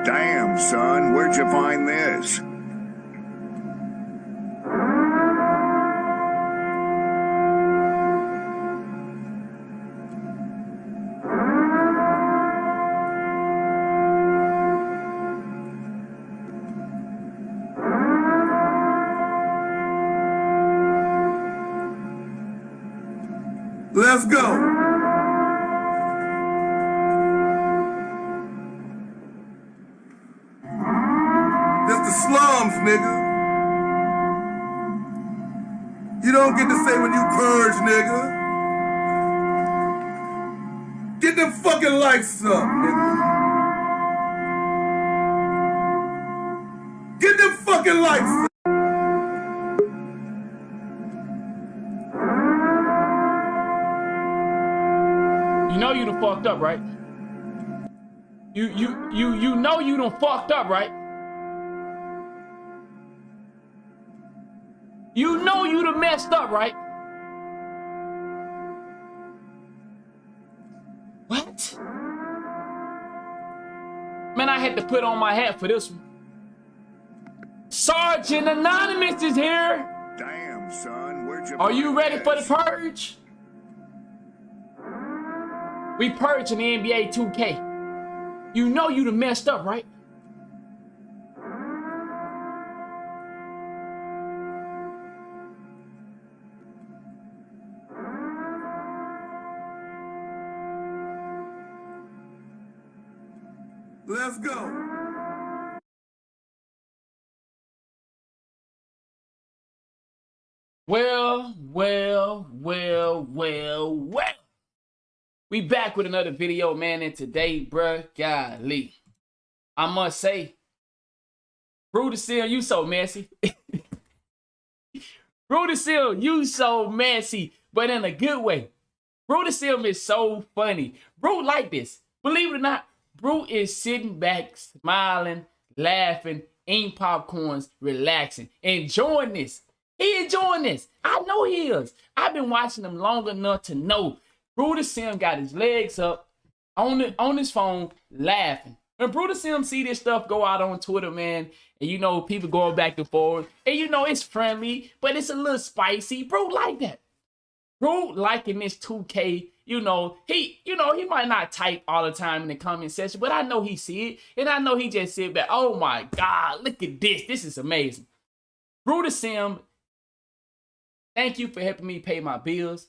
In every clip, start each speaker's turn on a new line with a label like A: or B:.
A: Damn, son, where'd you find this?
B: Let's go. This the slums, nigga. You don't get to say when you purge, nigga. Get them fucking lights up, nigga. Get them fucking lights up.
C: You know you done fucked up, right? You know you done fucked up, right? You know you done messed up, right? What? Man, I had to put on my hat for this one. Sergeant Anonymous is here.
A: Damn, son, where'd you
C: Are you
A: find
C: ready for the
A: this?
C: purge? We purging the NBA 2K. You know you done messed up, right?
B: Let's go.
C: Well. We back with another video, man, and today, bruh, golly, I must say, Ronnie2K, you so messy. Ronnie2K, you so messy, but in a good way. Ronnie2K is so funny. Bro like this. Believe it or not, bro is sitting back, smiling, laughing, eating popcorns, relaxing, enjoying this. He enjoying this. I know he is. I've been watching him long enough to know Ronnie2K got his legs up on his phone laughing. When Ronnie2K see this stuff go out on Twitter, man, and you know people going back and forth, and you know it's friendly, but it's a little spicy. Bro like that. Bro liking this 2K, he might not type all the time in the comment section, but I know he see it, and I know he just sit back, oh my God, look at this. This is amazing. Ronnie2K, thank you for helping me pay my bills.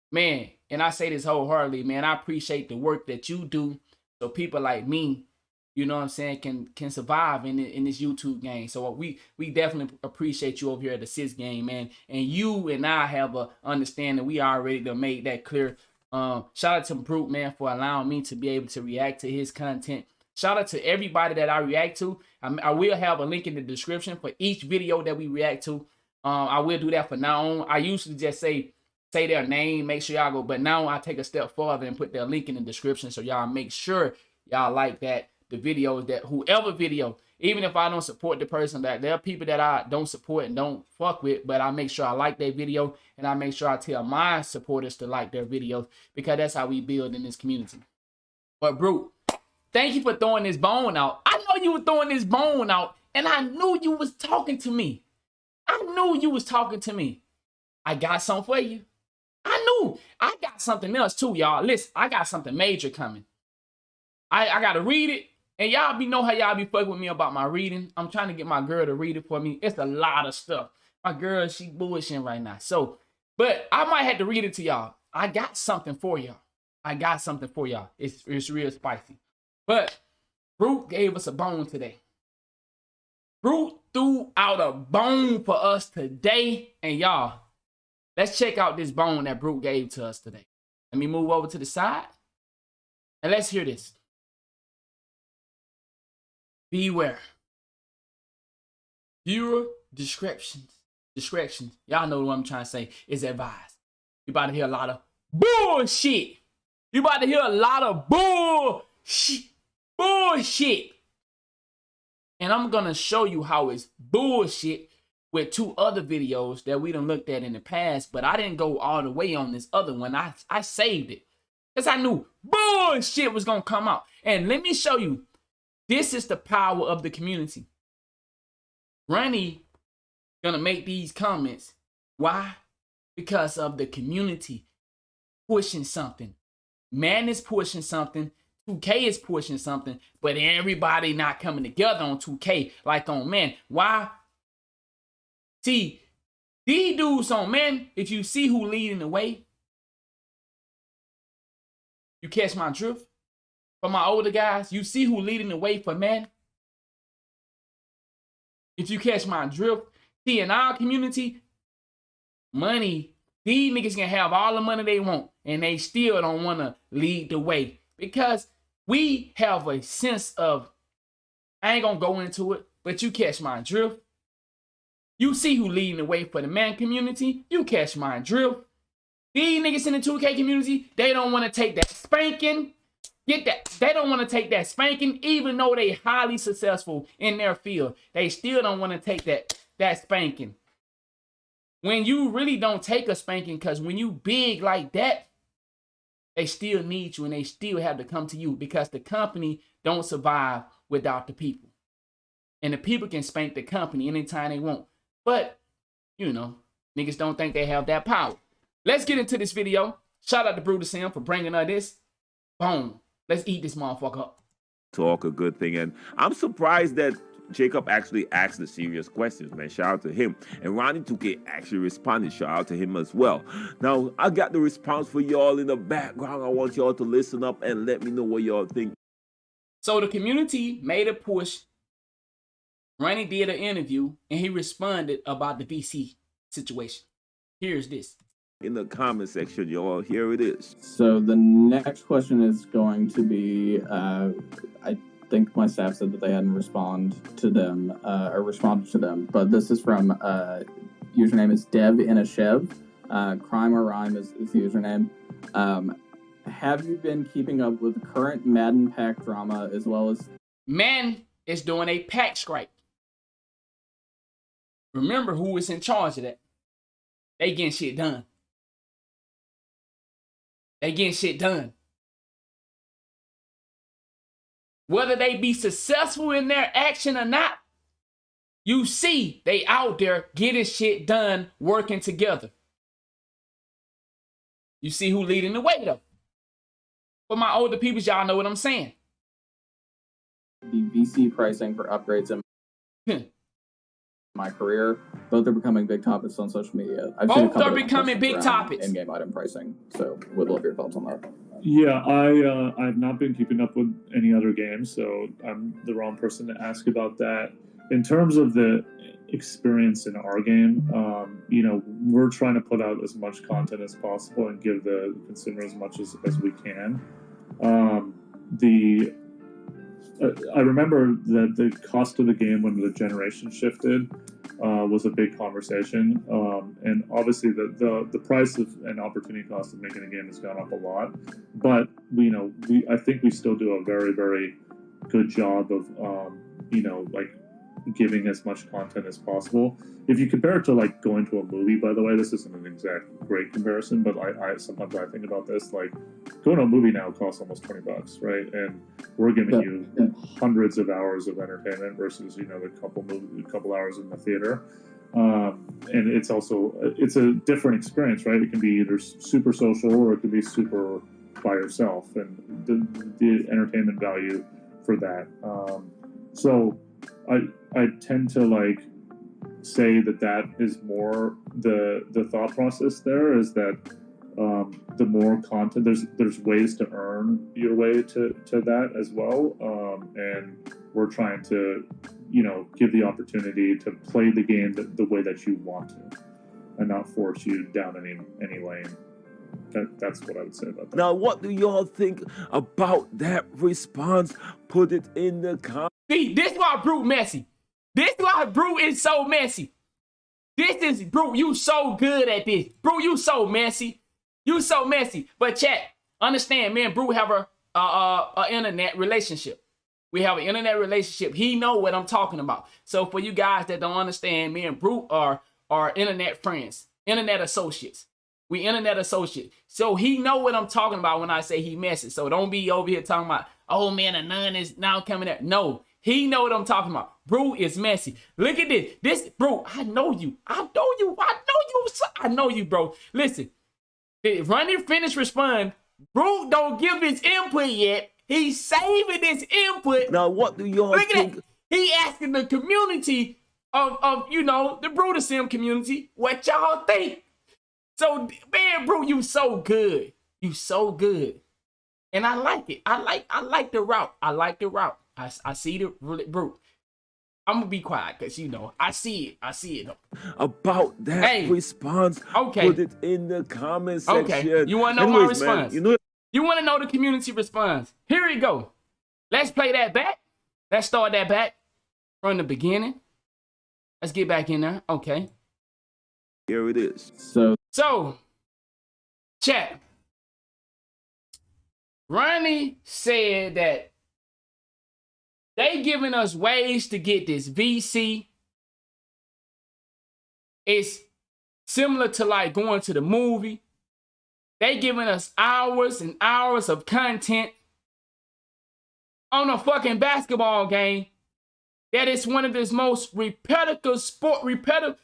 C: Man, and I say this wholeheartedly, man, I appreciate the work that you do so people like me, you know what I'm saying, can survive in this YouTube game. So we definitely appreciate you over here at the Six game, man. And you and I have a understanding. We already done made that clear. Shout out to Brute, man, for allowing me to be able to react to his content. Shout out to everybody that I react to. I will have a link in the description for each video that we react to. I will do that from now on. I usually just say their name, make sure y'all go, but now I take a step further and put their link in the description so y'all make sure y'all like that the videos that whoever video, even if I don't support the person, that there are people that I don't support and don't fuck with, but I make sure I like their video and I make sure I tell my supporters to like their videos because that's how we build in this community. But bro, thank you for throwing this bone out. I know you were throwing this bone out and I knew you was talking to me. I knew you was talking to me. I got something for you. I knew I got something else too, y'all. Listen, I got something major coming. I gotta read it, and y'all know how y'all be fucking with me about my reading. I'm trying to get my girl to read it for me. It's a lot of stuff. My girl, she bullshitting right now. So, but I might have to read it to y'all. I got something for y'all. It's real spicy. But Brute gave us a bone today. Brute threw out a bone for us today, and y'all, let's check out this bone that Brute gave to us today. Let me move over to the side. And let's hear this. Beware. Viewer discretions. Y'all know what I'm trying to say. Is advised. You about to hear a lot of bullshit. Bullshit. And I'm going to show you how it's bullshit with two other videos that we done looked at in the past, but I didn't go all the way on this other one. I saved it because I knew bullshit was going to come out. And let me show you This is the power of the community. Ronnie gonna make these comments. Why? Because of the community pushing something. Man is pushing something. 2K is pushing something, but everybody not coming together on 2K like on Man. Why? See, these dudes on Man, if you see who leading the way, you catch my drift? For my older guys, you see who leading the way for Man? If you catch my drift, see, in our community, money, these niggas can have all the money they want, and they still don't want to lead the way. Because we have a sense of, I ain't gonna go into it, but you catch my drift. You see who leading the way for the Man community, you catch my drift. These niggas in the 2K community, they don't want to take that spanking. Get that. They don't want to take that spanking, even though they highly successful in their field. They still don't want to take that spanking. When you really don't take a spanking, because when you big like that, they still need you and they still have to come to you, because the company don't survive without the people. And the people can spank the company anytime they want. But, you know, niggas don't think they have that power. Let's get into this video. Shout out to Brutus Sim for bringing us this. Boom. Let's eat this motherfucker up.
D: Talk a good thing. And I'm surprised that Jacob actually asked the serious questions, man. Shout out to him. And Ronnie2K actually responded. Shout out to him as well. Now, I got the response for y'all in the background. I want y'all to listen up and let me know what y'all think.
C: So the community made a push. Ronnie did an interview, and he responded about the VC situation. Here's this.
D: In the comment section, y'all, here it is.
E: So the next question is going to be, I think my staff said that they hadn't responded to them, but this is from, username is Dev in a Chev. Crime or Rhyme is the username. Have you been keeping up with the current Madden pack drama, as well as...
C: Man is doing a pack strike. Remember who is in charge of that. They getting shit done. They getting shit done. Whether they be successful in their action or not, you see they out there getting shit done, working together. You see who leading the way though. For my older people, y'all know what I'm saying.
E: The VC pricing for upgrades in my career, both are becoming big topics on social media.
C: Both are becoming big topics.
E: In-game item pricing. So, would love your thoughts on that.
F: Yeah, I've not been keeping up with any other games, so I'm the wrong person to ask about that. In terms of the experience in our game, you know, we're trying to put out as much content as possible and give the consumer as much as we can. I remember that the cost of the game when the generation shifted was a big conversation, and obviously the price of and opportunity cost of making a game has gone up a lot. But I think we still do a very, very good job of like giving as much content as possible. If you compare it to like going to a movie, by the way, this isn't an exact great comparison, but I sometimes I think about this, like going to a movie now costs almost $20, right? And we're giving you hundreds of hours of entertainment versus the couple hours in the theater. And it's a different experience, right? It can be either super social or it can be super by yourself, and the entertainment value for that. So I tend to like say that is more the thought process there, is that the more content, there's ways to earn your way to that as well, and we're trying to give the opportunity to play the game the way that you want to, and not force you down any lane. That's what I would say about that.
D: Now, what do y'all think about that response? Put it in the comments.
C: See, this is why Brute messy. This is why Brute is so messy. This is, Brute, you so good at this. Brute, you so messy. You so messy. But chat, understand, me and Brute have a internet relationship. We have an internet relationship. He know what I'm talking about. So for you guys that don't understand, me and Brute are internet friends, internet associates. We internet associate. So he know what I'm talking about when I say he messy. So don't be over here talking about, oh man, a nun is now coming up. No, he know what I'm talking about. Bro is messy. Look at this. This, bro, I know you. I know you, bro. Listen, did Ronnie finish respond? Bro don't give his input yet. He's saving his input.
D: Now, what do y'all
C: Look at
D: think?
C: that. He asking the community of you know, the Brudersim community, what y'all think? So, man, bro, you so good. You so good. And I like it. I like the route. I like the route. I see the, bro. I'm gonna be quiet because you know I see it.
D: About that response,
C: Okay.
D: put it in the comment section.
C: Okay. You wanna know my
D: Anyways, man,
C: response?
D: you know,
C: You want to know the community response? Here we go. Let's play that back. Let's start that back from the beginning. Let's get back in there. Okay.
D: here it is.
C: So, chat. Ronnie said that they giving us ways to get this VC. It's similar to like going to the movie. They giving us hours and hours of content on a fucking basketball game that is one of the most repetitive.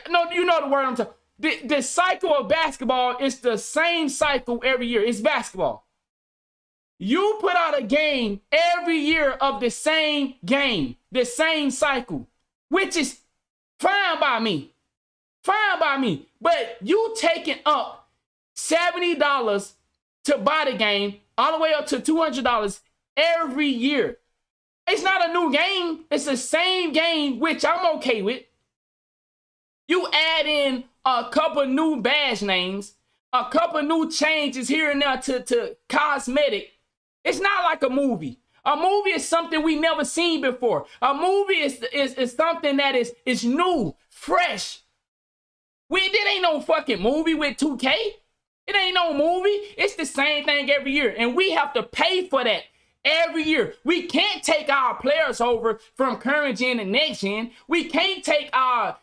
C: No, you know the word I'm talking. The cycle of basketball is the same cycle every year. It's basketball. You put out a game every year of the same game, the same cycle, which is fine by me. Fine by me. But you taking up $70 to buy the game all the way up to $200 every year. It's not a new game. It's the same game, which I'm okay with. You add in a couple new badge names, a couple new changes here and there to cosmetic. It's not like a movie. A movie is something we never seen before. A movie is something that is new, fresh. It ain't no fucking movie with 2K. It ain't no movie. It's the same thing every year. And we have to pay for that every year. We can't take our players over from current gen to next gen. We can't take our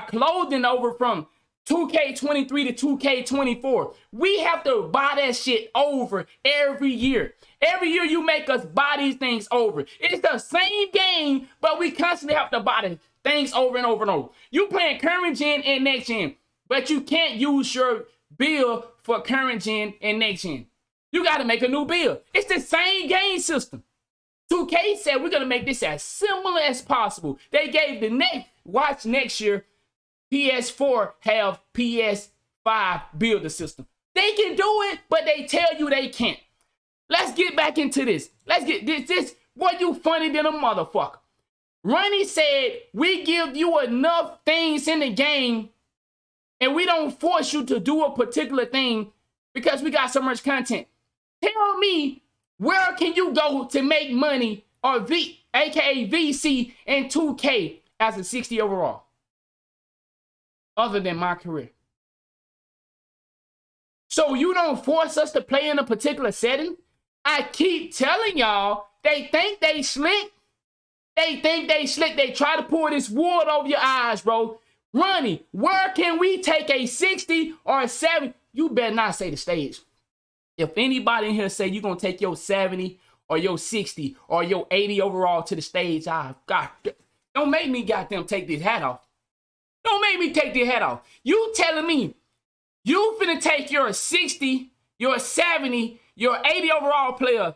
C: clothing over from 2K23 to 2K24. We have to buy that shit over every year. Every year you make us buy these things over. It's the same game, but we constantly have to buy the things over and over and over. You playing current gen and next gen, but you can't use your bill for current gen and next gen. You got to make a new bill. It's the same game system. 2K said we're going to make this as similar as possible. They gave watch next year, PS4 have PS5 builder system. They can do it, but they tell you they can't. Let's get back into this. Let's get this. Boy, you funny than a motherfucker. Ronnie said we give you enough things in the game and we don't force you to do a particular thing because we got so much content. Tell me, where can you go to make money or aka VC in 2K as a 60 overall? Other than my career. So you don't force us to play in a particular setting? I keep telling y'all, they think they slick. They think they slick. They try to pull this wood over your eyes, bro. Ronnie, where can we take a 60 or a 70? You better not say the stage. If anybody in here say you're going to take your 70 or your 60 or your 80 overall to the stage, don't make me goddamn take this hat off. Don't make me take this hat off. You telling me you finna take your 60, your 70, your 80 overall player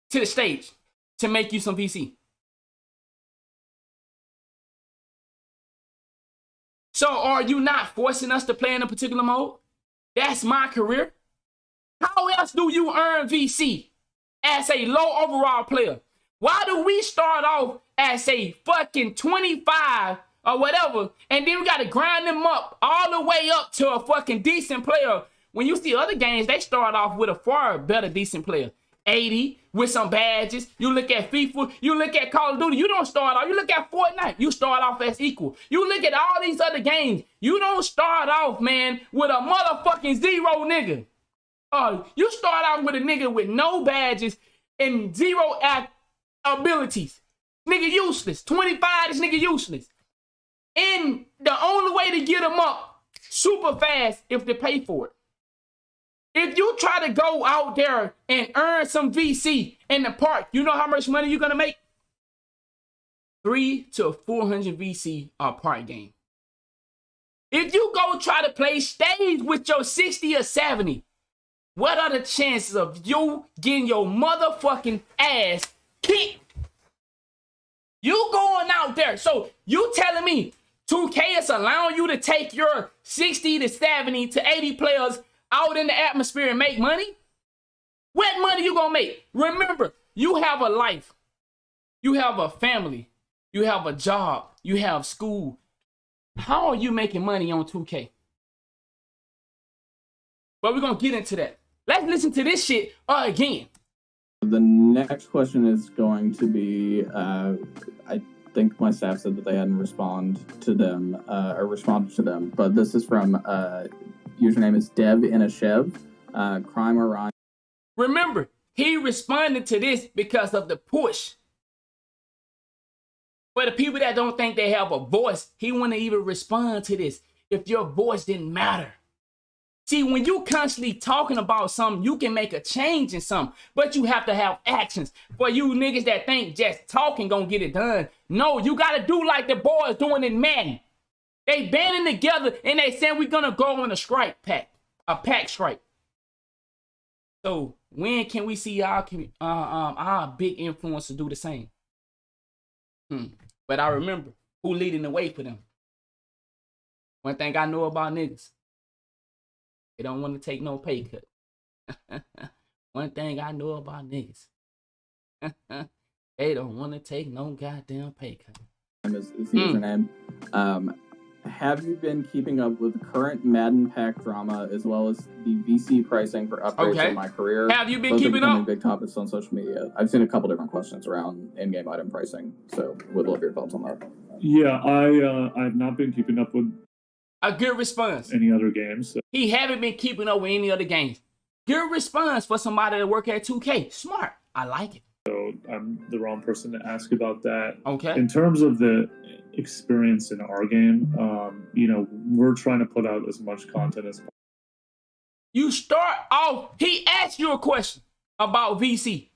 C: to the stage to make you some VC. So are you not forcing us to play in a particular mode? That's my career. How else do you earn VC as a low overall player? Why do we start off as a fucking 25 or whatever, and then we got to grind them up all the way up to a fucking decent player? When you see other games, they start off with a far better decent player. 80 with some badges. You look at FIFA, you look at Call of Duty, you don't start off, you look at Fortnite, you start off as equal. You look at all these other games, you don't start off, man, with a motherfucking zero nigga. You start out with a nigga with no badges and zero abilities. Nigga useless. 25, this nigga useless. And the only way to get him up super fast if they pay for it. If you try to go out there and earn some VC in the park, you know how much money you're gonna make? 300 to 400 VC a park game. If you go try to play stage with your 60 or 70, what are the chances of you getting your motherfucking ass kicked? You going out there. So you telling me 2K is allowing you to take your 60 to 70 to 80 players out in the atmosphere and make money? What money you gonna make? Remember, you have a life. You have a family. You have a job. You have school. How are you making money on 2K? But we're gonna get into that. Let's listen to this shit again.
E: The next question is going to be, I think my staff said that they hadn't responded to them, but this is from, username is Dev in a Chev, Crime or Ron.
C: Remember, he responded to this because of the push. For the people that don't think they have a voice, he wouldn't even respond to this if your voice didn't matter. See, when you constantly talking about something, you can make a change in something, but you have to have actions. For you niggas that think just talking gonna get it done, no, you gotta do like the boys doing in Madden. They banding together and they saying we're gonna go on a strike pack, a pack strike. So when can we see our big influencers do the same? But I remember who leading the way for them. One thing I know about niggas, they don't want to take no pay cut. One thing I know about niggas, they don't want to take no goddamn pay cut.
E: Is the username. Have you been keeping up with current Madden pack drama as well as the VC pricing for upgrades in my career?
C: Have you been
E: Those
C: keeping
E: are
C: up?
E: Big topics on social media. I've seen a couple different questions around in-game item pricing, so would love your thoughts on that.
F: Yeah, I've not been keeping up with
C: a good response.
F: Any other games? So.
C: He haven't been keeping up with any other games. Good response for somebody that work at 2K. Smart. I like it.
F: So I'm the wrong person to ask about that.
C: Okay.
F: In terms of the experience in our game, we're trying to put out as much content as possible.
C: You start off, he asked you a question about VC.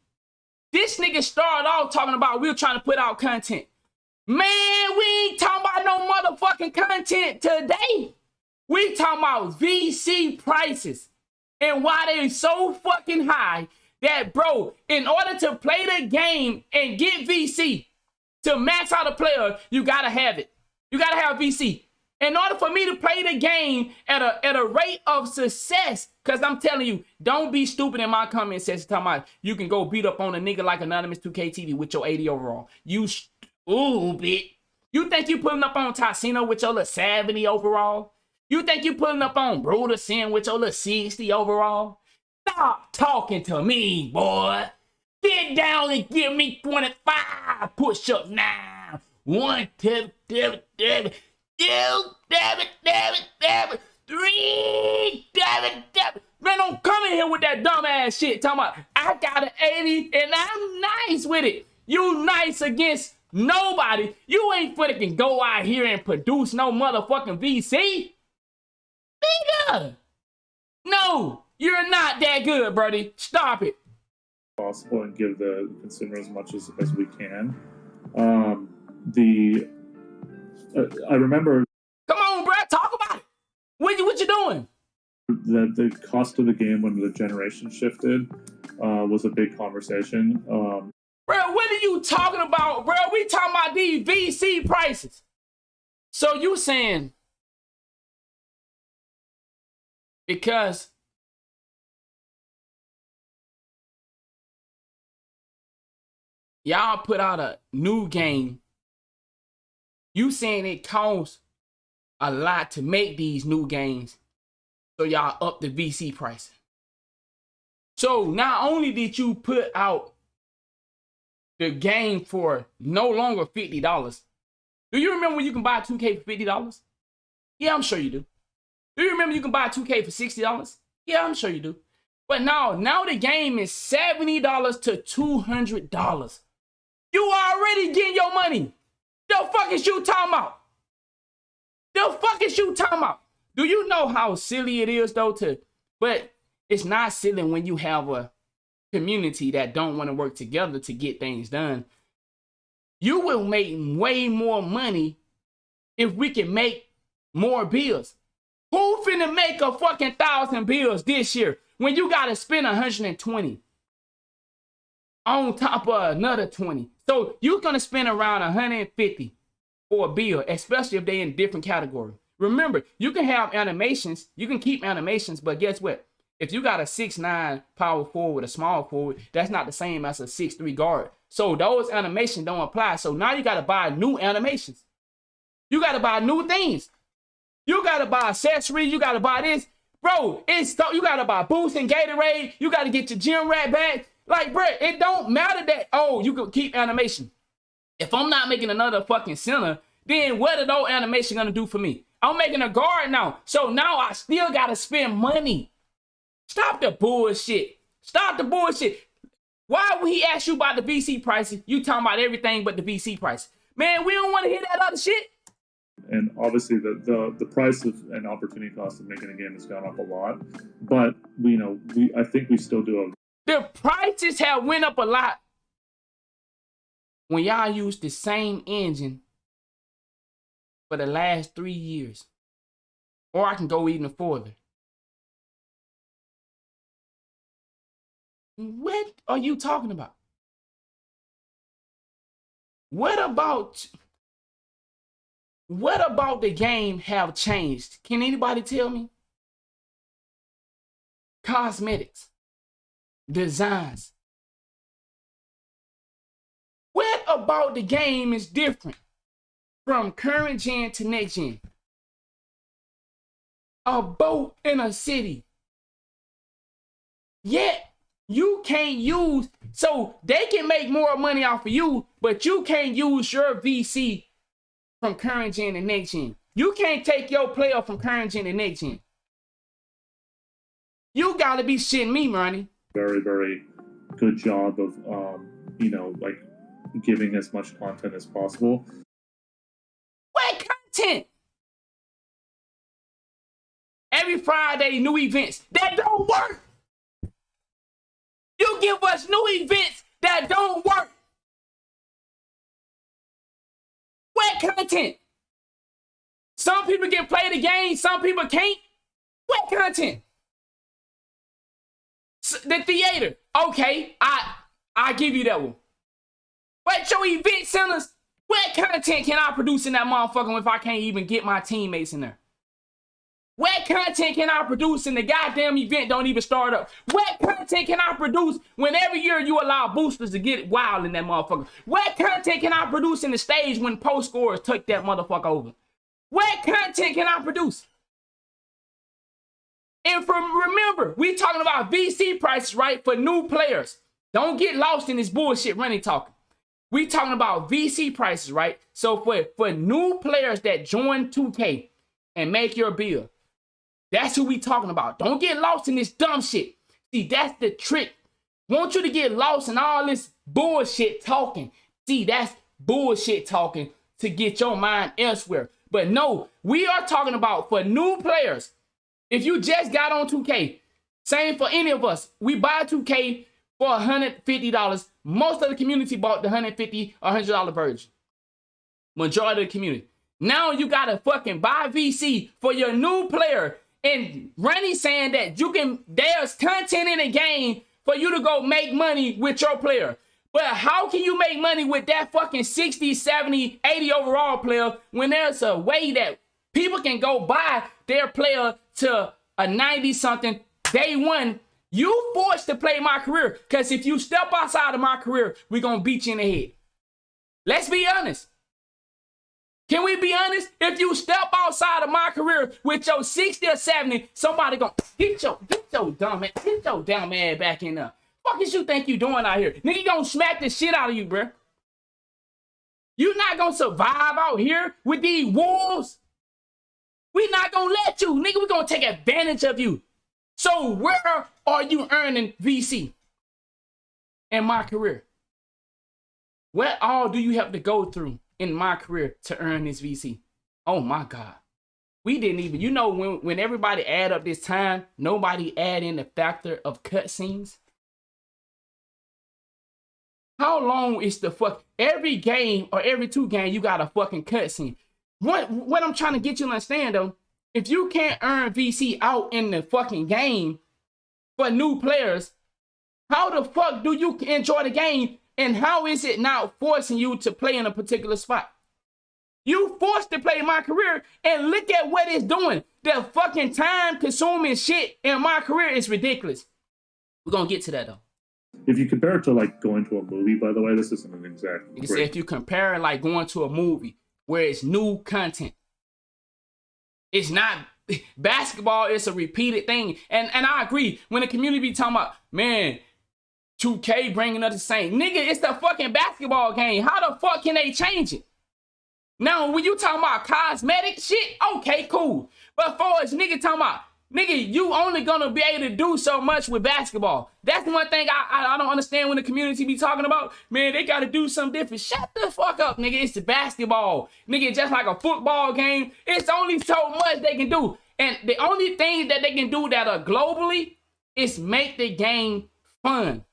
C: This nigga started off talking about we're trying to put out content. Man, we ain't talking about no motherfucking content today. We talking about VC prices and why they so fucking high that, bro, in order to play the game and get VC, to max out a player, you gotta have it. You gotta have VC. In order for me to play the game at a rate of success, because I'm telling you, don't be stupid in my comment section talking about you can go beat up on a nigga like Anonymous 2K TV with your 80 overall. You stupid. You think you pulling up on Tassino with your little 70 overall? You think you pulling up on Bruder Sin with your little 60 overall? Stop talking to me, boy. Get down and give me 25 push-ups now. 1, 2, 3, 3, man, don't come in here with that dumb ass shit. Talking about, I got an 80 and I'm nice with it. You nice against nobody. You ain't fucking go out here and produce no motherfucking VC. Nigga. No, you're not that good, Brody. Stop it.
F: Possible and give the consumer as much as we can. I remember.
C: Come on, bro, talk about it. What you doing?
F: The cost of the game when the generation shifted was a big conversation.
C: Bro, what are you talking about, bro? We talking about these VC prices. So you saying because y'all put out a new game, you saying it costs a lot to make these new games, so y'all up the VC price. So not only did you put out the game for no longer $50, do you remember when you can buy 2K for $50? Yeah, I'm sure you do. Do you remember you can buy 2K for $60? Yeah, I'm sure you do. But now the game is $70 to $200. You already getting your money. The fuck is you talking about? The fuck is you talking about? Do you know how silly it is though but It's not silly when you have a community that don't want to work together to get things done. You will make way more money if we can make more bills. Who finna make a fucking 1,000 bills this year when you gotta spend 120 on top of another 20? So you're gonna spend around 150 for a bill, especially if they're in different categories. Remember, you can have animations, you can keep animations, but guess what? If you got a 6'9" power forward, a small forward, that's not the same as a 6'3" guard. So those animations don't apply. So now you gotta buy new animations. You gotta buy new things. You gotta buy accessories. You gotta buy this. Bro, you gotta buy Boost and Gatorade. You gotta get your gym rat back. Like, bro, it don't matter that, oh, you can keep animation. If I'm not making another fucking center, then what are those animation gonna do for me? I'm making a guard now. So now I still gotta spend money. Stop the bullshit. Stop the bullshit. Why would he ask you about the VC prices? You talking about everything but the VC price. Man, we don't want to hear that other shit.
F: And obviously the price of and opportunity cost of making a game has gone up a lot. But I think we still do
C: the prices have went up a lot when y'all use the same engine for the last 3 years. Or I can go even further. What are you talking about? What about the game have changed? Can anybody tell me? Cosmetics, designs. What about the game is different from current gen to next gen? A boat in a city. Yet you can't use, so they can make more money off of you, but you can't use your VC from current gen to next gen. You can't take your player from current gen to next gen. You gotta be shitting me, Ronnie.
F: very, very good job of, like giving as much content as possible.
C: What content? Every Friday, new events. That don't work. You give us new events that don't work. What content? Some people can play the game, some people can't. What content? The theater. Okay, I give you that one. But your event centers, what content can I produce in that motherfucker if I can't even get my teammates in there? What content can I produce in the goddamn event don't even start up? What content can I produce when every year you allow boosters to get wild in that motherfucker? What content can I produce in the stage when post scorers take that motherfucker over? What content can I produce? And remember, we talking about VC prices, right? For new players. Don't get lost in this bullshit running talking. We talking about VC prices, right? So for new players that join 2K and make your build, that's who we talking about. Don't get lost in this dumb shit. See, that's the trick. Want you to get lost in all this bullshit talking. See, that's bullshit talking to get your mind elsewhere. But no, we are talking about for new players. If you just got on 2K, same for any of us. We buy 2K for $150. Most of the community bought the $150 or $100 version. Majority of the community. Now you gotta fucking buy VC for your new player. And Ronnie saying that there's content in the game for you to go make money with your player. But how can you make money with that fucking 60, 70, 80 overall player when there's a way that people can go buy their player to a 90-something day one? You forced to play my career, because if you step outside of my career, we're going to beat you in the head. Let's be honest. Can we be honest? If you step outside of my career with your 60 or 70, somebody gonna get your dumb ass back in there. Fuck is you think you doing out here? Nigga gonna smack the shit out of you, bruh. You not gonna survive out here with these wolves. We not gonna let you. Nigga, we gonna take advantage of you. So where are you earning VC in my career? What all do you have to go through in my career to earn this VC? Oh my God. We didn't even, you know, when everybody add up this time, nobody add in the factor of cutscenes. How long is the fuck? Every game or every 2 games, you got a fucking cutscene. What I'm trying to get you to understand though, if you can't earn VC out in the fucking game for new players, how the fuck do you enjoy the game? And how is it now forcing you to play in a particular spot? You forced to play my career, and look at what it's doing. The fucking time consuming shit in my career is ridiculous. We're gonna get to that though.
F: If you compare it to like going to a movie, by the way, this isn't an exact.
C: You say if you compare it like going to a movie where it's new content, it's not basketball. It's a repeated thing, and I agree. When the community be talking about, man, 2K bringing us the same, nigga, it's the fucking basketball game. How the fuck can they change it? Now, when you talking about cosmetic shit, okay, cool. But for us, nigga talking about, nigga, you only gonna be able to do so much with basketball. That's the one thing I don't understand when the community be talking about, man, they gotta do something different. Shut the fuck up, nigga. It's the basketball. Nigga, just like a football game, it's only so much they can do. And the only thing that they can do that are globally is make the game fun.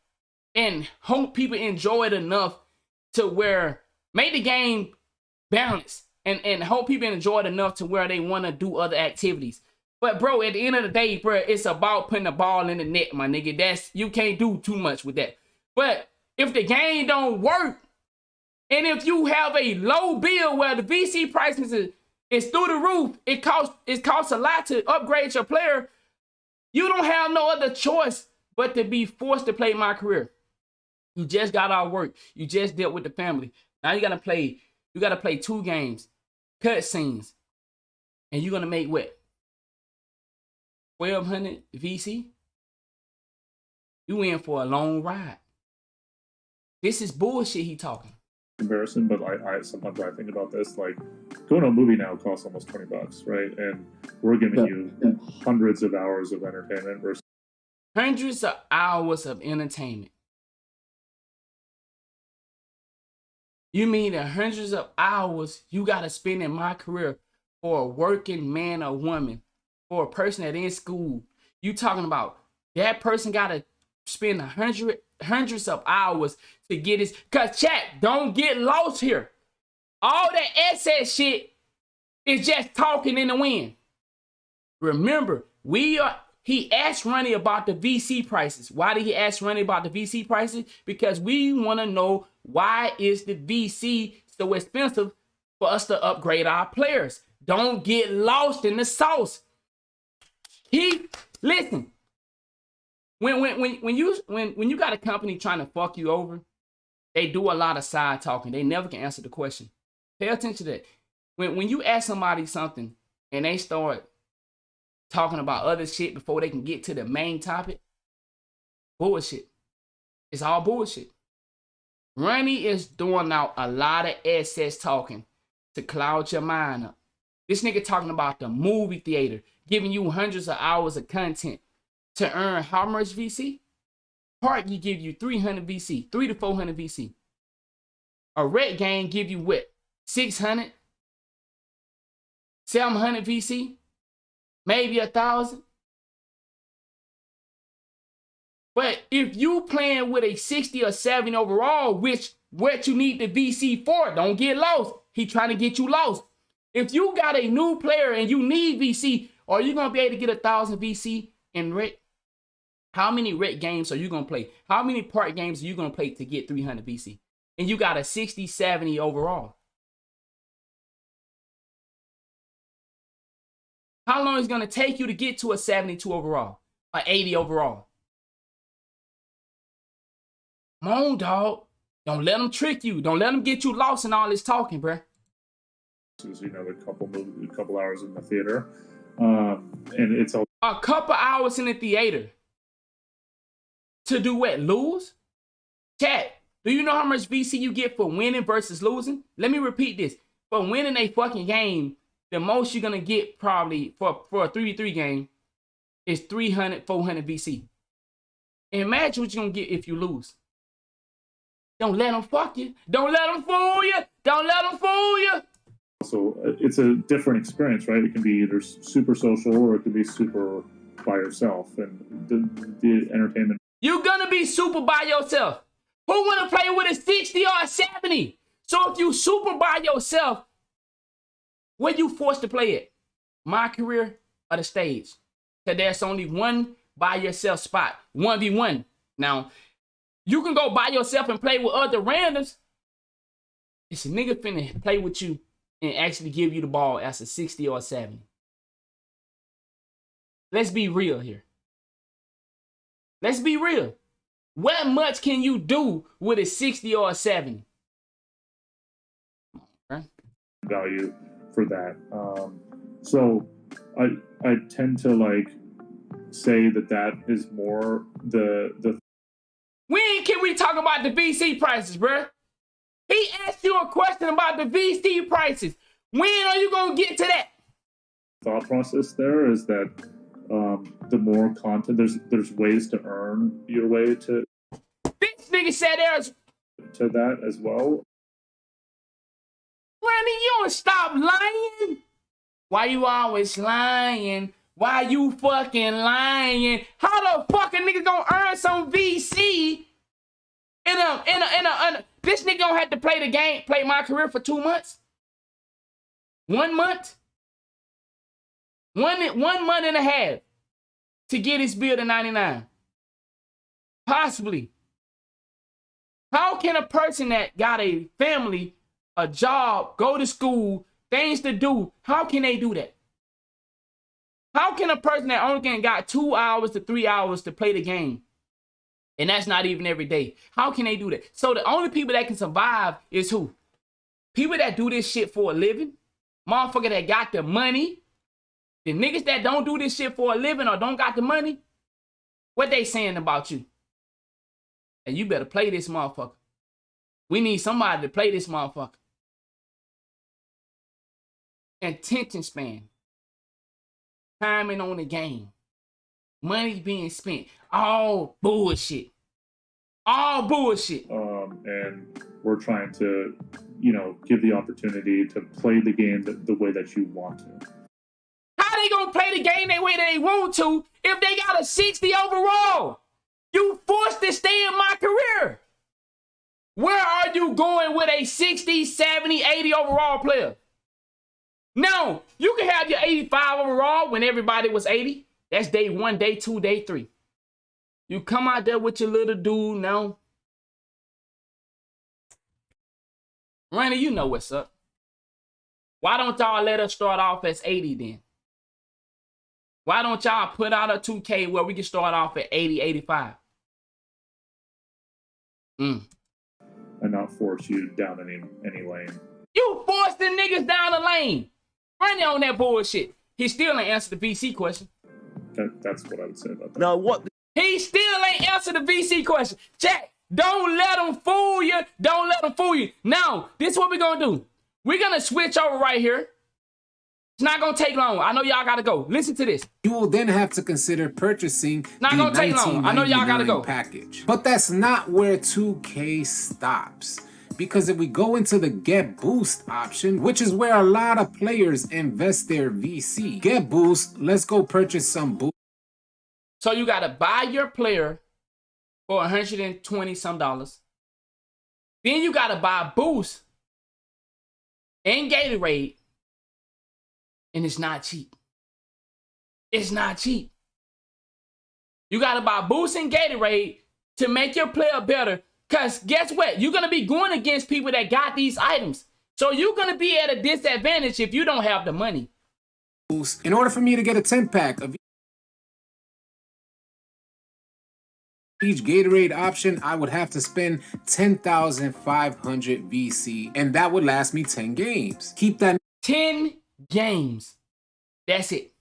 C: And hope people enjoy it enough to where, make the game balance and hope people enjoy it enough to where they want to do other activities. But bro, at the end of the day, bro, it's about putting the ball in the net, my nigga. You can't do too much with that. But if the game don't work, and if you have a low bill where the VC prices is through the roof, it costs a lot to upgrade your player, you don't have no other choice but to be forced to play my career. You just got out of work. You just dealt with the family. Now you gotta play 2 games, cutscenes, and you're gonna make what? 1,200 VC? You in for a long ride. This is bullshit he talking.
F: Comparison, but I sometimes I think about this, like going to a movie now costs almost $20, right? And we're giving you hundreds of hours of entertainment versus
C: hundreds of hours of entertainment. You mean the hundreds of hours you gotta spend in my career for a working man or woman, for a person that in school? You talking about that person gotta spend hundreds of hours to get his, cause chat, don't get lost here. All that SS shit is just talking in the wind. Remember, he asked Ronnie about the VC prices. Why did he ask Ronnie about the VC prices? Because we want to know, why is the VC so expensive for us to upgrade our players? Don't get lost in the sauce. Listen. When you got a company trying to fuck you over, they do a lot of side talking. They never can answer the question. Pay attention to that. When you ask somebody something and they start talking about other shit before they can get to the main topic, bullshit. It's all bullshit. Ronnie is doing out a lot of SS talking to cloud your mind up. This nigga talking about the movie theater, giving you hundreds of hours of content to earn how much VC? PURGE give you 300 VC, 300 to 400 VC. A red game give you what? 600, 700 VC, maybe 1,000. But if you playing with a 60 or 70 overall, which what you need the VC for, don't get lost. He trying to get you lost. If you got a new player and you need VC, are you gonna be able to get 1,000 VC in red? How many red games are you gonna play? How many part games are you gonna play to get 300 VC? And you got a 60, 70 overall. How long is it gonna take you to get to a 72 overall? Or 80 overall? Come on, dog. Don't let them trick you. Don't let them get you lost in all this talking, bruh.
F: You know, a couple hours in the theater, and it's a
C: couple hours in the theater to do what? Lose? Chat, do you know how much VC you get for winning versus losing? Let me repeat this. For winning a fucking game, the most you're gonna get probably for a 3v3 game is 300, 400 VC. And imagine what you're gonna get if you lose. Don't let them fuck you. Don't let them fool you. Don't let them fool you.
F: also it's a different experience, right? It can be either super social or it can be super by yourself, and the entertainment.
C: You're gonna be super by yourself. Who wanna play with a 60 or a 70? So if you super by yourself, where you forced to play it? My career or the stage? Because there's only one by yourself spot, 1v1. Now, you can go by yourself and play with other randoms. It's a nigga finna play with you and actually give you the ball as a 60 or a 70. Let's be real here. Let's be real. What much can you do with a 60 or a 70? Okay.
F: Value for that. So I tend to like say that is more the.
C: When can we talk about the VC prices, bruh? He asked you a question about the VC prices. When are you gonna get to that?
F: Thought process there is that the more content, there's ways to earn your way to.
C: This nigga said there's
F: to that as well.
C: Randy, you don't stop lying. Why you always lying? Why you fucking lying? How the fuck a nigga gonna earn some VC in a this nigga gonna have to play the game, play my career for 2 months? 1 month? One month and a half to get his bill to 99. Possibly. How can a person that got a family, a job, go to school, things to do, how can they do that? How can a person that only got 2 hours to 3 hours to play the game, and that's not even every day, how can they do that? So the only people that can survive is who? People that do this shit for a living, motherfucker that got the money. The niggas that don't do this shit for a living or don't got the money, what they saying about you? And you better play this motherfucker. We need somebody to play this motherfucker. Attention span. Timing on the game. Money being spent. All bullshit. All bullshit.
F: And we're trying to, give the opportunity to play the game the way that you want to.
C: How they gonna play the game the way they want to if they got a 60 overall? You forced to stay in my career. Where are you going with a 60, 70, 80 overall player? No, you can have your 85 overall when everybody was 80. That's day 1, day 2, day 3. You come out there with your little dude now. Randy, you know what's up. Why don't y'all let us start off as 80 then? Why don't y'all put out a 2K where we can start off at 80, 85?
F: And not force you down any lane.
C: You forced the niggas down the lane. Randy on that bullshit. He still ain't answered the VC question.
F: That's what I would say about that.
D: Now what?
C: He still ain't answered the VC question. Jack, don't let him fool you. Don't let him fool you. Now, this is what we're going to do. We're going to switch over right here. It's not going to take long. I know y'all got to go. Listen to this.
G: You will then have to consider purchasing
C: Not
G: the
C: gonna take long. I know y'all gotta go.
G: package. But that's not where 2K stops. Because if we go into the Get Boost option, which is where a lot of players invest their VC. Get Boost, let's go purchase some boost.
C: So you got to buy your player for $120 some. Then you got to buy Boost and Gatorade. And it's not cheap. It's not cheap. You got to buy Boost and Gatorade to make your player better. Because guess what? You're going to be going against people that got these items. So you're going to be at a disadvantage if you don't have the money.
G: In order for me to get a 10-pack of each Gatorade option, I would have to spend 10,500 VC. And that would last me 10 games. Keep that
C: 10 games. That's it.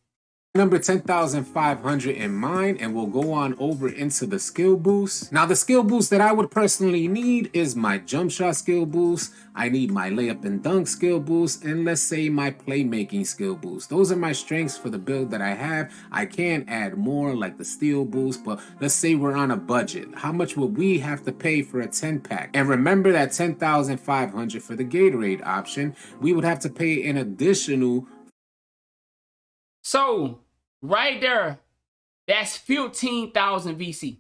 G: Number 10,500 in mind, and we'll go on over into the skill boost. Now the skill boost that I would personally need is my jump shot skill boost. I need my layup and dunk skill boost, and let's say my playmaking skill boost. Those are my strengths for the build that I have. I can add more like the steal boost, but let's say we're on a budget. How much would we have to pay for a 10 pack? And remember that 10,500 for the Gatorade option, we would have to pay an additional.
C: So right there, that's 15,000 VC.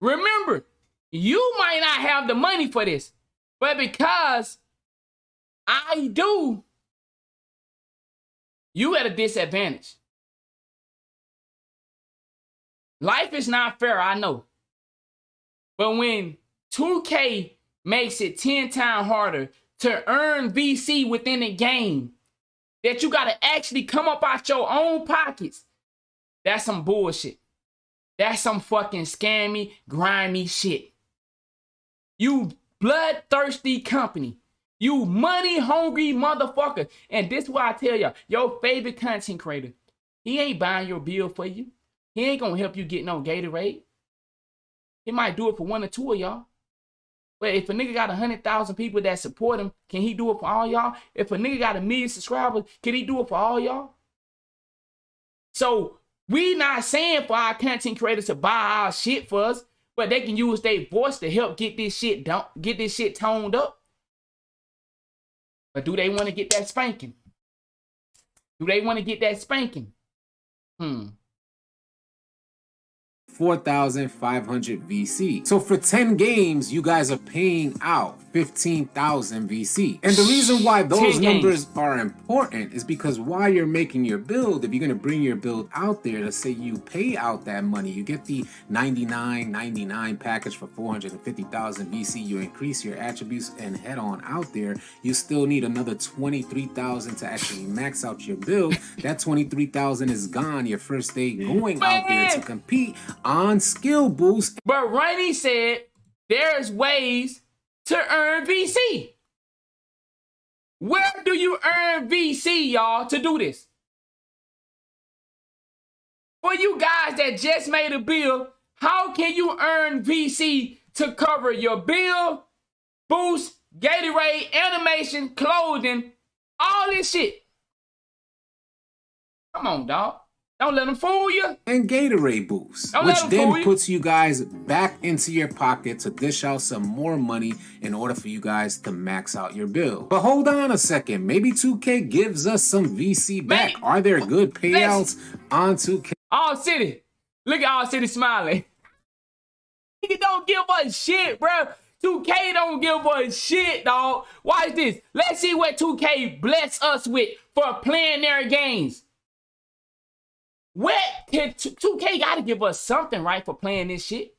C: Remember, you might not have the money for this, but because I do, you at a disadvantage. Life is not fair, I know. But when 2K makes it 10 times harder to earn VC within a game, that you gotta actually come up out your own pockets, that's some bullshit. That's some fucking scammy, grimy shit. You bloodthirsty company. You money-hungry motherfucker. And this is why I tell y'all, your favorite content creator, he ain't buying your bill for you. He ain't gonna help you get no Gatorade. He might do it for one or two of y'all. But if a nigga got 100,000 people that support him, can he do it for all y'all? If a nigga got 1 million subscribers, can he do it for all y'all? So we not saying for our content creators to buy our shit for us, but they can use their voice to help get this shit toned up. But do they want to get that spanking? Do they want to get that spanking?
G: 4,500 VC. So for 10 games, you guys are paying out 15,000 VC. And the reason why those numbers are important is because while you're making your build, if you're going to bring your build out there, let's say you pay out that money, you get the 99.99 package for 450,000 VC, you increase your attributes and head on out there, you still need another 23,000 to actually max out your build. That 23,000 is gone your first day going out there to compete on skill boost.
C: But Ronnie said there's ways to earn VC. Where do you earn VC, y'all, to do this? For you guys that just made a bill, how can you earn VC to cover your bill, boost, Gatorade, animation, clothing, all this shit? Come on, dog. Don't let them fool you.
G: And Gatorade boost, which then puts you guys back into your pocket to dish out some more money in order for you guys to max out your bill. But hold on a second. Maybe 2K gives us some VC back. Are there good payouts on 2K?
C: All City. Look at All City smiling. Nigga don't give us shit, bro. 2K don't give us shit, dog. Watch this. Let's see what 2K bless us with for playing their games. What? 2K gotta give us something, right, for playing this shit.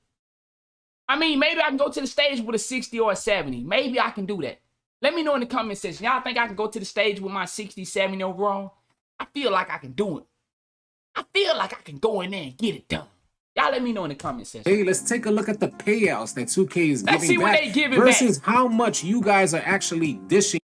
C: I mean, maybe I can go to the stage with a 60 or a 70. Maybe I can do that. Let me know in the comment section. Y'all think I can go to the stage with my 60, 70 overall? I feel like I can do it. I feel like I can go in there and get it done. Y'all let me know in the comment section.
G: Hey, let's take a look at the payouts that 2K is
C: let's see
G: giving
C: what
G: back
C: they giving
G: versus
C: back.
G: how much you guys are actually dishing.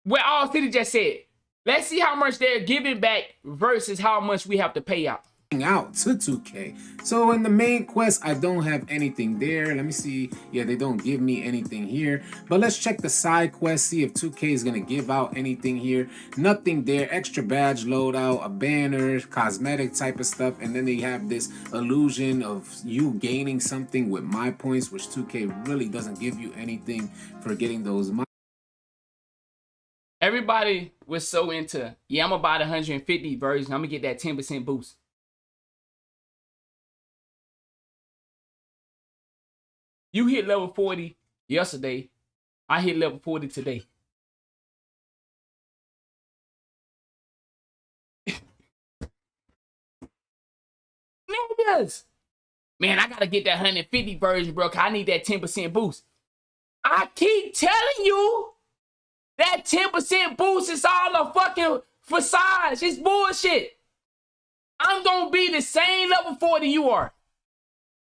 C: What All City just said. Let's see how much they're giving back versus how much we have to pay out.
G: Out to 2K. So in the main quest, I don't have anything there. Let me see. Yeah, they don't give me anything here. But let's check the side quest, see if 2K is going to give out anything here. Nothing there. Extra badge loadout, a banner, cosmetic type of stuff. And then they have this illusion of you gaining something with my points, which 2K really doesn't give you anything for getting those.
C: Everybody was so into, yeah, I'm going to buy the 150 version. I'm going to get that 10% boost. You hit level 40 yesterday. I hit level 40 today. Niggas. Man, I got to get that 150 version, bro, because I need that 10% boost. I keep telling you. That 10% boost is all a fucking facade. It's bullshit. I'm going to be the same level 40 you are.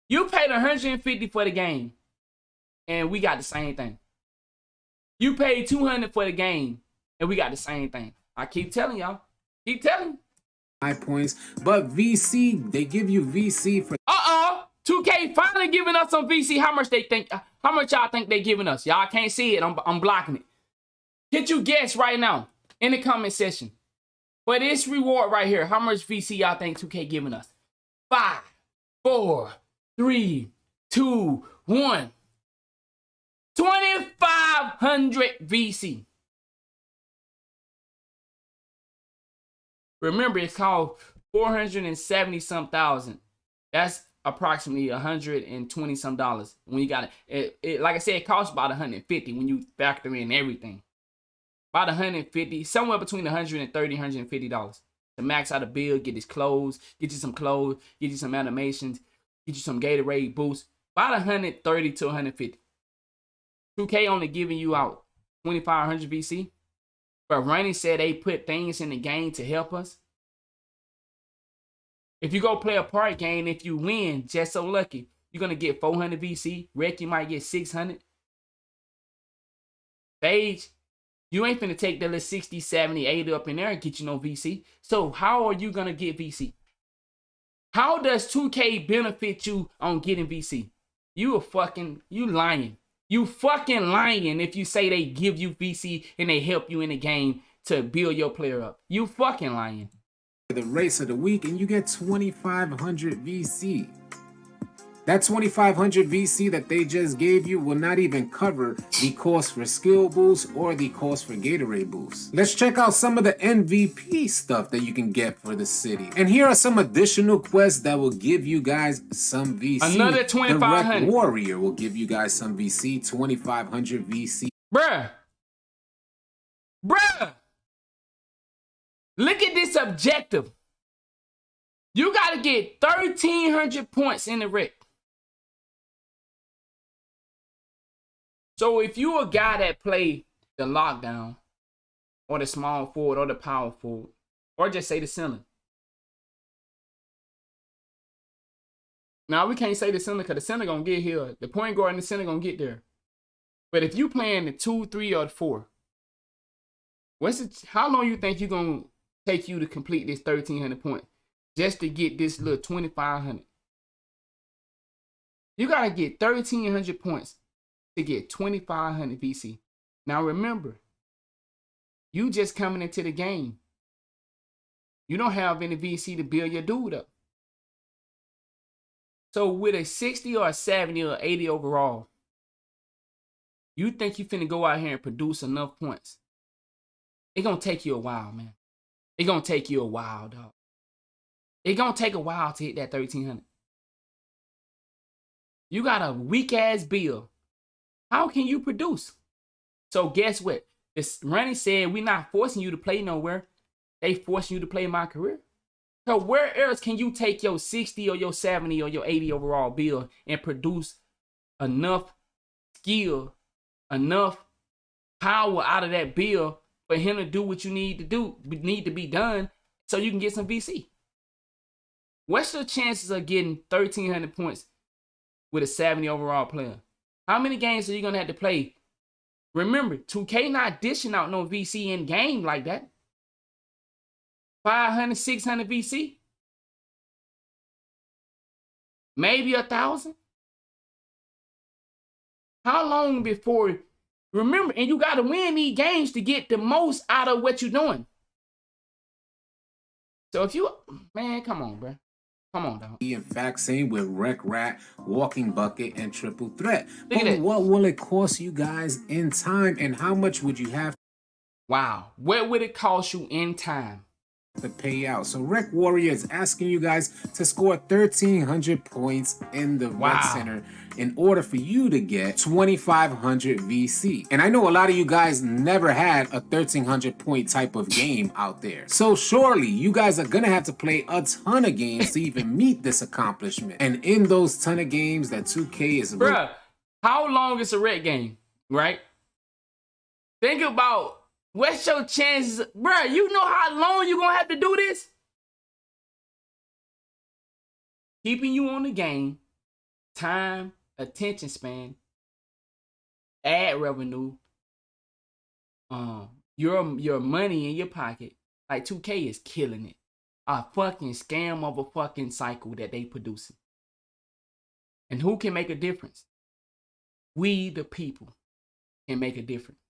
C: You paid 150 for the game, and we got the same thing. You paid 200 for the game, and we got the same thing. I keep telling y'all. Keep telling you.
G: 5 points. But VC, they give you VC for
C: 2K finally giving us some VC. How much y'all think they giving us? Y'all can't see it. I'm blocking it. Can you guess right now in the comment section? For this reward right here, how much VC y'all think 2K giving us? 5, 4, 3, 2, 1. 2,500 VC. Remember, it's called 470 some thousand. That's approximately 120 some dollars. When you got it, like I said, it costs about 150 when you factor in everything. About 150, somewhere between 130, 150 dollars to max out a build, get his clothes, get you some clothes, get you some animations, get you some Gatorade boosts. About 130 to 150. 2K only giving you out 2,500 VC. But Ronnie said they put things in the game to help us. If you go play a part game, if you win, just so lucky, you're going to get 400 VC. Wreck, you might get 600. Phage, you ain't finna take that little 60, 70, 80 up in there and get you no VC. So how are you going to get VC? How does 2K benefit you on getting VC? You lying. You fucking lying if you say they give you VC and they help you in the game to build your player up. You fucking lying.
G: the race of the week, and you get 2,500 VC. That 2,500 VC that they just gave you will not even cover the cost for skill boost or the cost for Gatorade boost. Let's check out some of the MVP stuff that you can get for the city. And here are some additional quests that will give you guys some VC.
C: Another 2,500.
G: The Wreck Warrior will give you guys some VC, 2,500 VC.
C: Bruh. Look at this objective. You got to get 1,300 points in the Wreck. So if you a guy that play the lockdown, or the small forward, or the power forward, or just say the center. Now we can't say the center because the center gonna get here. The point guard and the center gonna get there. But if you playing the 2, 3, or the 4, how long you think you gonna take you to complete this 1,300 points just to get this little 2,500? You gotta get 1,300 points to get 2,500 VC. Now remember, you just coming into the game. You don't have any VC to build your dude up. So with a 60 or a 70 or 80 overall, you think you finna go out here and produce enough points? It's gonna take you a while, man. It's gonna take you a while, dog. It's gonna take a while to hit that 1,300. You got a weak ass build. How can you produce? So guess what? This Ronnie said we're not forcing you to play nowhere. They forcing you to play my career. So where else can you take your 60 or your 70 or your 80 overall build and produce enough skill, enough power out of that build for him to do what you need to be done so you can get some VC? What's your chances of getting 1,300 points with a 70 overall player? How many games are you going to have to play? Remember, 2K not dishing out no VC in game like that. 500, 600 VC. Maybe 1,000. How long before? Remember, and you got to win these games to get the most out of what you're doing. So if you, man, come on, bro. Come on, dog.
G: In fact, same with Wreck Rat, Walking Bucket, and Triple Threat.
C: Look at
G: But
C: that.
G: what will it cost you guys in time, and how much would you have
C: Wow. What would it cost you in time?
G: to pay out? So Wreck Warrior is asking you guys to score 1,300 points in the Rec Center in order for you to get 2,500 VC. And I know a lot of you guys never had a 1,300 point type of game out there. So surely you guys are gonna have to play a ton of games to even meet this accomplishment. And in those ton of games that 2K is...
C: Bruh, how long is a Red game, right? Think about what's your chances. Bruh, you know how long you gonna have to do this? Keeping you on the game, time, attention span, ad revenue, your money in your pocket, Like 2K is killing it. A fucking scam of a fucking cycle that they producing. And who can make a difference? We the people can make a difference.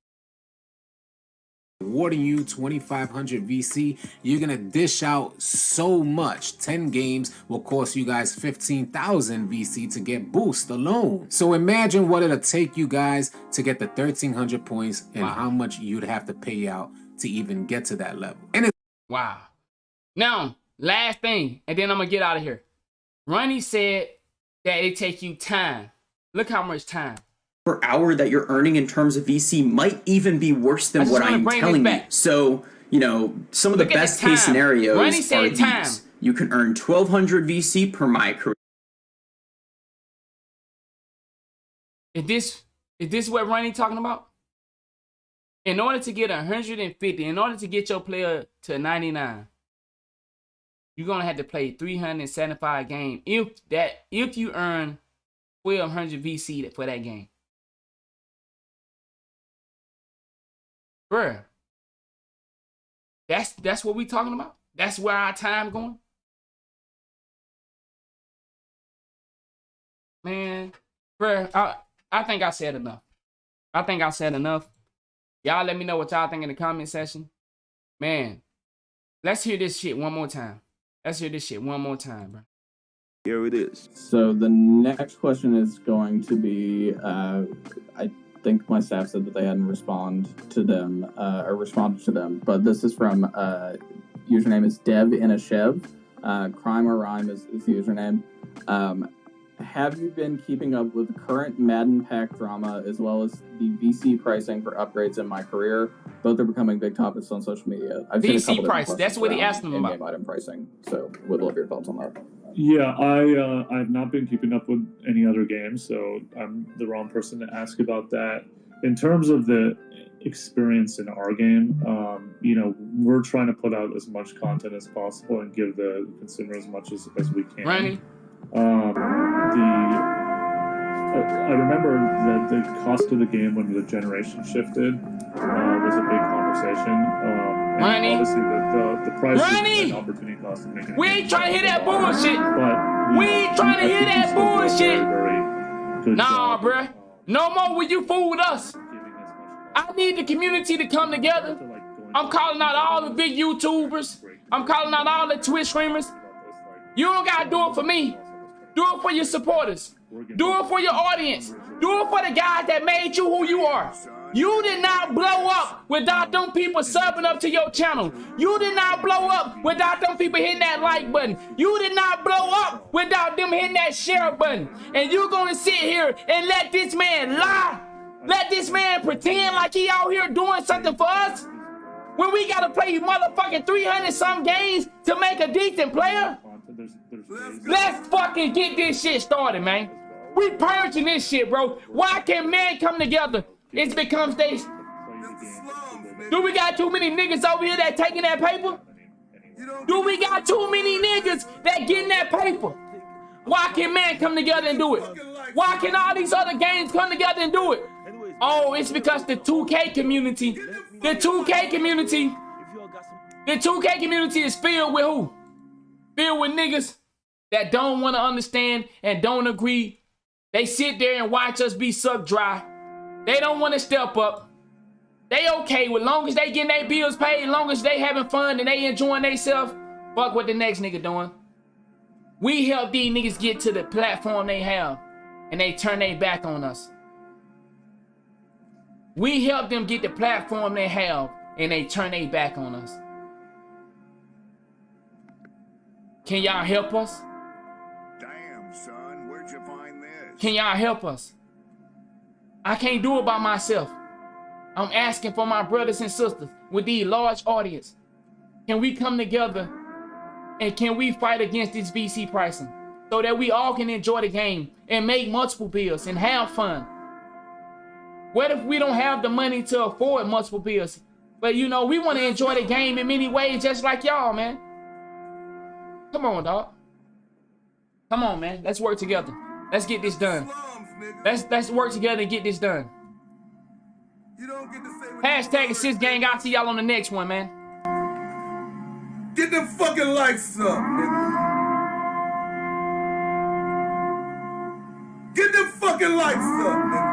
G: Awarding you 2,500 VC, you're gonna dish out so much. 10 games will cost you guys 15,000 VC to get boost alone. So imagine what it'll take you guys to get the 1,300 points and how much you'd have to pay out to even get to that level. And
C: wow. Now, last thing, and then I'm gonna get out of here. Ronnie said that it takes you time. Look how much time.
H: Per hour that you're earning in terms of VC might even be worse than what I'm telling you. So, you know, some of the best case scenarios are these. You can earn 1,200 VC per my career.
C: Is this what Ronnie talking about? In order to get 150, in order to get your player to 99, you're gonna have to play 375 games if you earn 1,200 VC for that game. Bruh, that's what we talking about? That's where our time going? Man, bruh, I think I said enough. I think I said enough. Y'all let me know what y'all think in the comment section. Man, let's hear this shit one more time. Let's hear this shit one more time, bro.
D: Here it is.
E: So the next question is going to be, I think my staff said that they hadn't responded to them, but this is from, username is Dev in a Chev. Crime or Rhyme is the username. Have you been keeping up with the current Madden pack drama as well as the VC pricing for upgrades in my career? Both are becoming big topics on social media. I've seen a couple
C: VC price, that's what he asked them about.
E: In-game item pricing, so would love your thoughts on that.
F: Yeah, I've not been keeping up with any other games, so I'm the wrong person to ask about that. In terms of the experience in our game, you know, we're trying to put out as much content as possible and give the consumer as much as we can.
C: Ronnie?
F: I remember that the cost of the game when the generation shifted was a big conversation. And
C: Ronnie?
F: obviously the price
C: Ronnie?
F: and opportunity cost of making
C: We ain't trying to hear that bullshit.
F: But
C: We ain't trying to hear that bullshit.
F: Very good
C: Nah,
F: job,
C: bruh. No more will you fool with us.
F: giving as much
C: I need the community to come together.
F: to, like, going
C: I'm calling out all the big YouTubers. I'm calling out all the Twitch streamers. You don't gotta do it for me. Do it for your supporters. Do it for your audience. Do it for the guys that made you who you are. You did not blow up without them people subbing up to your channel. You did not blow up without them people hitting that like button. You did not blow up without them hitting that share button. And you're gonna sit here and let this man lie. Let this man pretend like he out here doing something for us. When we gotta play motherfucking 300 some games to make a decent player. Let's fucking get this shit started, man. We purging this shit, bro. Why can't men come together? It's because they... Do we got too many niggas over here that taking that paper? Do we got too many niggas that getting that paper? Why can men come together and do it? Why can all these other games come together and do it? Oh, it's because the 2K community, the 2K community is filled with who? Filled with niggas that don't want to understand and don't agree. They sit there and watch us be sucked dry. They don't want to step up. They okay with long as they getting their bills paid, long as they having fun and they enjoying themselves. Fuck what the next nigga doing. We help these niggas get to the platform they have and they turn their back on us. We help them get the platform they have and they turn their back on us. Can y'all help us?
A: Damn, son, where'd you find this?
C: Can y'all help us? I can't do it by myself. I'm asking for my brothers and sisters with these large audience. Can we come together and can we fight against this VC pricing so that we all can enjoy the game and make multiple bills and have fun? What if we don't have the money to afford multiple bills? But you know, we want to enjoy the game in many ways just like y'all, man. Come on, dog. Come on, man. Let's work together. Let's get this done. Let's work together and get this done. Hashtag Assist Gang. I'll see y'all on the next one, man.
B: Get them fucking likes up, nigga. Get them fucking likes up, nigga.